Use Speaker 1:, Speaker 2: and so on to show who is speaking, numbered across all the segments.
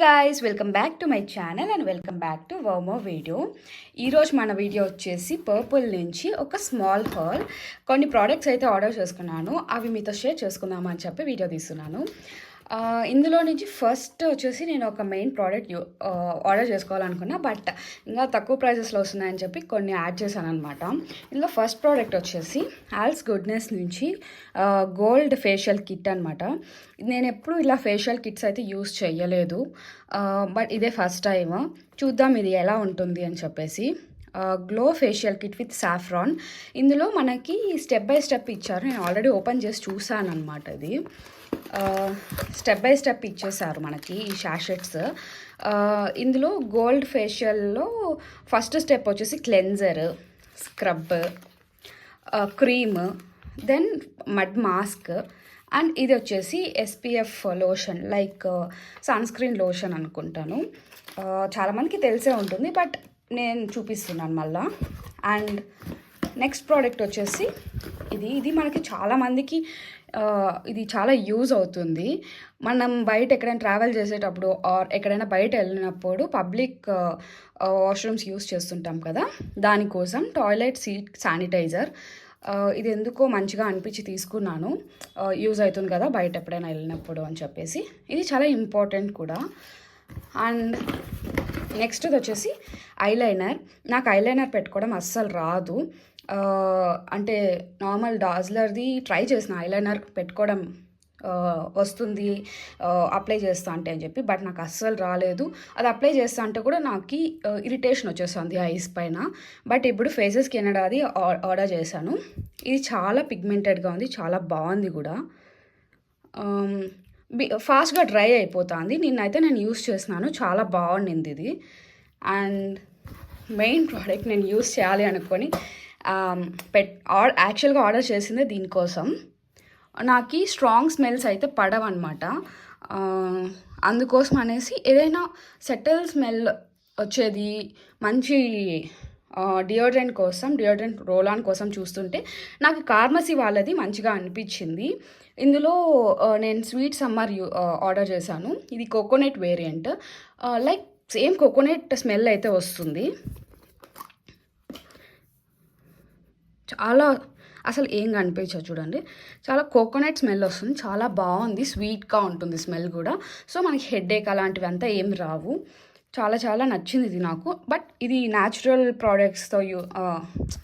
Speaker 1: Guys welcome back to my channel and welcome back to వర్మో video. ఈరోజు మన video వచ్చేసి పర్పుల్ నుంచి ఒక స్మాల్ హాల్ కొన్ని ప్రోడక్ట్స్ అయితే ఆర్డర్ చేసుకున్నాను. అవి మీతో షేర్ చేసుకుందామని చెప్పి వీడియో తీస్తున్నాను. ఇందులో నుంచి ఫస్ట్ వచ్చేసి నేను ఒక మెయిన్ ప్రోడక్ట్ ఆర్డర్ చేసుకోవాలనుకున్నా, బట్ ఇంకా తక్కువ ప్రైజెస్లో వస్తున్నాయని చెప్పి కొన్ని యాడ్ చేశాను అనమాట. ఇందులో ఫస్ట్ ప్రోడక్ట్ వచ్చేసి ఆల్స్ గుడ్నెస్ నుంచి గోల్డ్ ఫేషియల్ కిట్ అనమాట. నేను ఎప్పుడు ఇలా ఫేషియల్ కిట్స్ అయితే యూస్ చేయలేదు, బట్ ఇదే ఫస్ట్ టైం. చూద్దాం ఇది ఎలా ఉంటుంది అని చెప్పేసి. Glow facial kit with saffron. ఇందులో మనకి స్టెప్ బై స్టెప్ ఇచ్చారు. నేను ఆల్రెడీ ఓపెన్ చేసి చూసాను అనమాట. ఇది స్టెప్ బై స్టెప్ ఇచ్చేసారు మనకి ఈ షాషెట్స్. ఇందులో గోల్డ్ ఫేషియల్లో ఫస్ట్ స్టెప్ వచ్చేసి cleanser, scrub, cream, then mud mask, and ఇది వచ్చేసి SPF lotion, like sunscreen lotion అనుకుంటాను. చాలామందికి తెలిసే ఉంటుంది, బట్ నేను చూపిస్తున్నాను మళ్ళా. అండ్ నెక్స్ట్ ప్రోడక్ట్ వచ్చేసి ఇది మనకి చాలామందికి ఇది చాలా యూజ్ అవుతుంది. మనం బయట ఎక్కడైనా ట్రావెల్ చేసేటప్పుడు ఆర్ ఎక్కడైనా బయట వెళ్ళినప్పుడు పబ్లిక్ వాష్రూమ్స్ యూజ్ చేస్తుంటాం కదా, దానికోసం టాయిలెట్ సీట్ శానిటైజర్. ఇది ఎందుకో మంచిగా అనిపించి తీసుకున్నాను. యూజ్ అవుతుంది కదా బయట ఎప్పుడైనా వెళ్ళినప్పుడు అని చెప్పేసి. ఇది చాలా ఇంపార్టెంట్ కూడా. అండ్ నెక్స్ట్ వచ్చేసి ఐలైనర్. నాకు ఐలైనర్ పెట్టుకోవడం అస్సలు రాదు. అంటే నార్మల్ డాజ్లర్ది ట్రై చేసిన ఐలైనర్ పెట్టుకోవడం వస్తుంది అప్లై చేస్తా అంటే అని చెప్పి, బట్ నాకు అస్సలు రాలేదు. అది అప్లై చేస్తా అంటే కూడా నాకు ఇరిటేషన్ వచ్చేస్తుంది ఐస్ పైన. బట్ ఇప్పుడు ఫేసెస్ కెనడాది ఆర్డర్ చేశాను. ఇది చాలా పిగ్మెంటెడ్గా ఉంది, చాలా బాగుంది కూడా. ఫాస్ట్గా డ్రై అయిపోతుంది. నిన్నైతే నేను యూస్ చేస్తున్నాను, చాలా బాగుండింది ఇది. అండ్ మెయిన్ ప్రోడక్ట్ నేను యూస్ చేయాలి అనుకొని యాక్చువల్గా ఆర్డర్ చేసిందే దీనికోసం. నాకు స్ట్రాంగ్ స్మెల్స్ అయితే పడవన్నమాట. అందుకోసం అనేసి ఏదైనా సెటిల్ స్మెల్ వచ్చేది మంచి డియోడ్రెంట్ రోల్ ఆన్ కోసం చూస్తుంటే నాకు ఫార్మసీ వాళ్ళది మంచిగా అనిపించింది. ఇందులో నేను స్వీట్ సమ్మర్ ఆర్డర్ చేశాను. ఇది coconut variant, like same coconut smell అయితే వస్తుంది. చాలా అసలు ఏం కనిపించదు చూడండి, చాలా కోకోనట్ స్మెల్ వస్తుంది, చాలా బాగుంది, స్వీట్గా ఉంటుంది స్మెల్ కూడా. సో మనకి హెడేక్ అలాంటివి అంతా ఏం రావు. చాలా చాలా నచ్చింది ఇది నాకు. బట్ ఇది న్యాచురల్ ప్రోడక్ట్స్తో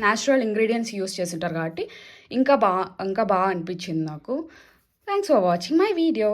Speaker 1: న్యాచురల్ ఇంగ్రీడియంట్స్ యూస్ చేసింటారు కాబట్టి ఇంకా బాగా అనిపించింది నాకు. Thanks for watching my video.